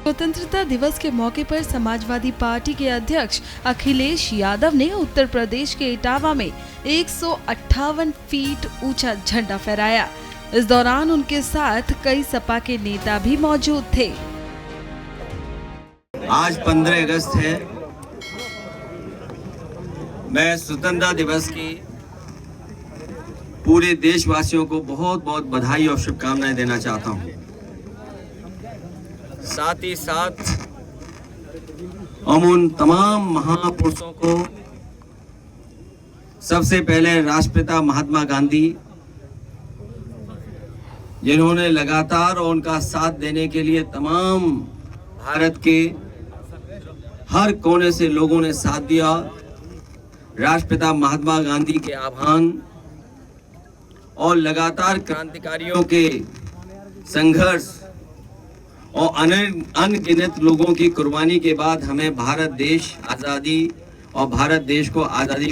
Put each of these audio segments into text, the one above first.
स्वतंत्रता दिवस के मौके पर समाजवादी पार्टी के अध्यक्ष अखिलेश यादव ने उत्तर प्रदेश के इटावा में 158 फीट ऊंचा झंडा फहराया। इस दौरान उनके साथ कई सपा के नेता भी मौजूद थे। आज 15 अगस्त है। मैं स्वतंत्रता दिवस की पूरे देशवासियों को बहुत बहुत बधाई और शुभकामनाएं देना चाहता हूं। साथ ही साथ हम उन तमाम महापुरुषों को, सबसे पहले राष्ट्रपिता महात्मा गांधी, जिन्होंने लगातार और उनका साथ देने के लिए तमाम भारत के हर कोने से लोगों ने साथ दिया। राष्ट्रपिता महात्मा गांधी के आह्वान और लगातार क्रांतिकारियों के संघर्ष और अनगिनत लोगों की कुर्बानी के बाद हमें भारत देश आज़ादी और भारत देश को आज़ादी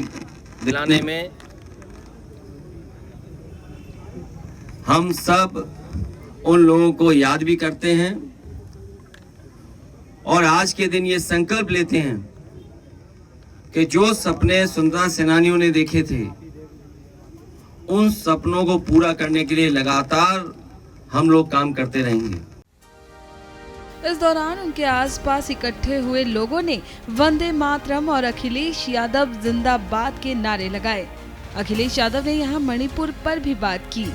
दिलाने में हम सब उन लोगों को याद भी करते हैं और आज के दिन ये संकल्प लेते हैं कि जो सपने स्वतंत्रता सेनानियों ने देखे थे, उन सपनों को पूरा करने के लिए लगातार हम लोग काम करते रहेंगे। इस दौरान उनके आसपास इकट्ठे हुए लोगों ने वंदे मातरम और अखिलेश यादव जिंदाबाद के नारे लगाए। अखिलेश यादव ने यहां मणिपुर पर भी बात की।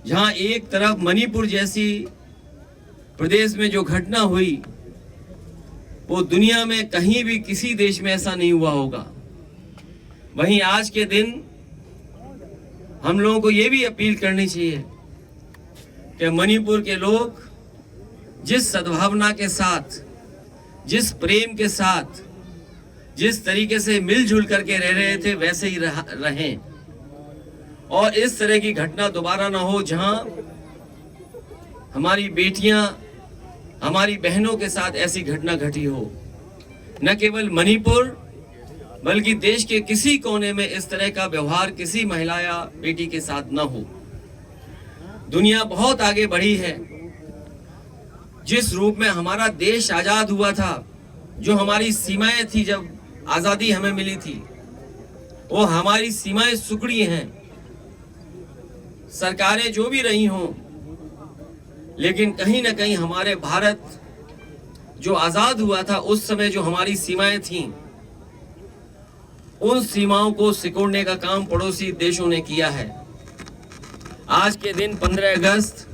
जहां एक तरफ मणिपुर जैसी प्रदेश में जो घटना हुई, वो दुनिया में कहीं भी किसी देश में ऐसा नहीं हुआ होगा। वहीं आज के दिन हम लोगों को ये भी अपील करनी चाहिए कि मणिपुर के लोग जिस सद्भावना के साथ, जिस प्रेम के साथ, जिस तरीके से मिलजुल करके रह रहे थे, वैसे ही रहें और इस तरह की घटना दोबारा ना हो जहां हमारी बेटियां, हमारी बहनों के साथ ऐसी घटना घटी हो। न केवल मणिपुर बल्कि देश के किसी कोने में इस तरह का व्यवहार किसी महिला या बेटी के साथ न हो। दुनिया बहुत आगे बढ़ी है। जिस रूप में हमारा देश आजाद हुआ था, जो हमारी सीमाएं थी जब आजादी हमें मिली थी, वो हमारी सीमाएं सुकड़ी हैं। सरकारें जो भी रही हों, लेकिन कहीं ना कहीं हमारे भारत जो आजाद हुआ था, उस समय जो हमारी सीमाएं थीं, उन सीमाओं को सिकोड़ने का काम पड़ोसी देशों ने किया है। आज के दिन 15 अगस्त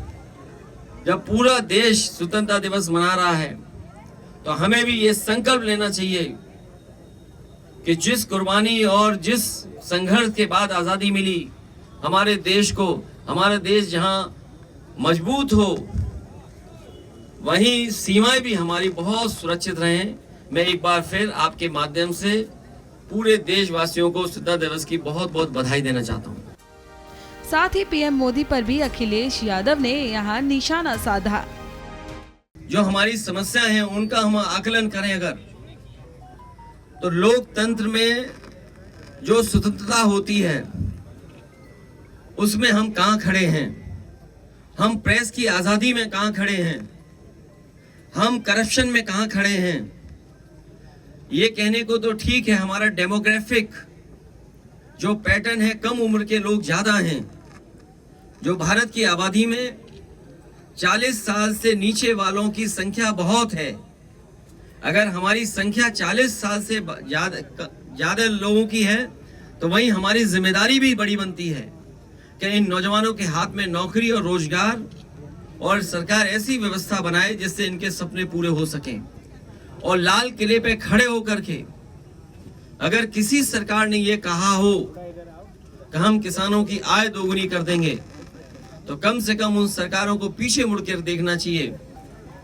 जब पूरा देश स्वतंत्रता दिवस मना रहा है, तो हमें भी ये संकल्प लेना चाहिए कि जिस कुर्बानी और जिस संघर्ष के बाद आजादी मिली हमारे देश को, हमारा देश जहां मजबूत हो, वहीं सीमाएं भी हमारी बहुत सुरक्षित रहें। मैं एक बार फिर आपके माध्यम से पूरे देशवासियों को स्वतंत्रता दिवस की बहुत बहुत बधाई देना चाहता हूं। साथ ही पीएम मोदी पर भी अखिलेश यादव ने यहां निशाना साधा। जो हमारी समस्या है उनका हम आकलन करें अगर, तो लोकतंत्र में जो स्वतंत्रता होती है उसमें हम कहां खड़े हैं? हम प्रेस की आजादी में कहां खड़े हैं? हम करप्शन में कहां खड़े हैं? ये कहने को तो ठीक है, हमारा डेमोग्राफिक जो पैटर्न है, कम उम्र के लोग ज्यादा हैं। जो भारत की आबादी में 40 साल से नीचे वालों की संख्या बहुत है। अगर हमारी संख्या 40 साल से ज्यादा लोगों की है, तो वहीं हमारी जिम्मेदारी भी बड़ी बनती है कि इन नौजवानों के हाथ में नौकरी और रोजगार और सरकार ऐसी व्यवस्था बनाए जिससे इनके सपने पूरे हो सकें। और लाल किले पे खड़े होकर के अगर किसी सरकार ने ये कहा हो कि हम किसानों की आय दोगुनी कर देंगे, तो कम से कम उन सरकारों को पीछे मुड़कर देखना चाहिए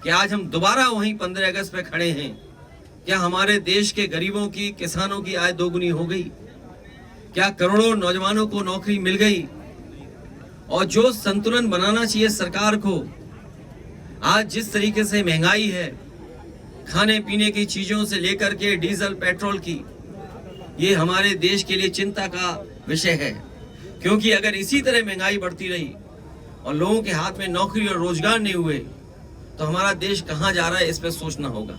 कि आज हम दोबारा वहीं 15 अगस्त पे खड़े हैं। क्या हमारे देश के गरीबों की, किसानों की आय दोगुनी हो गई? क्या करोड़ों नौजवानों को नौकरी मिल गई? और जो संतुलन बनाना चाहिए सरकार को, आज जिस तरीके से महंगाई है, खाने पीने की चीजों से लेकर के डीजल पेट्रोल की, ये हमारे देश के लिए चिंता का विषय है। क्योंकि अगर इसी तरह महंगाई बढ़ती रही और लोगों के हाथ में नौकरी और रोजगार नहीं हुए, तो हमारा देश कहाँ जा रहा है इस पर सोचना होगा।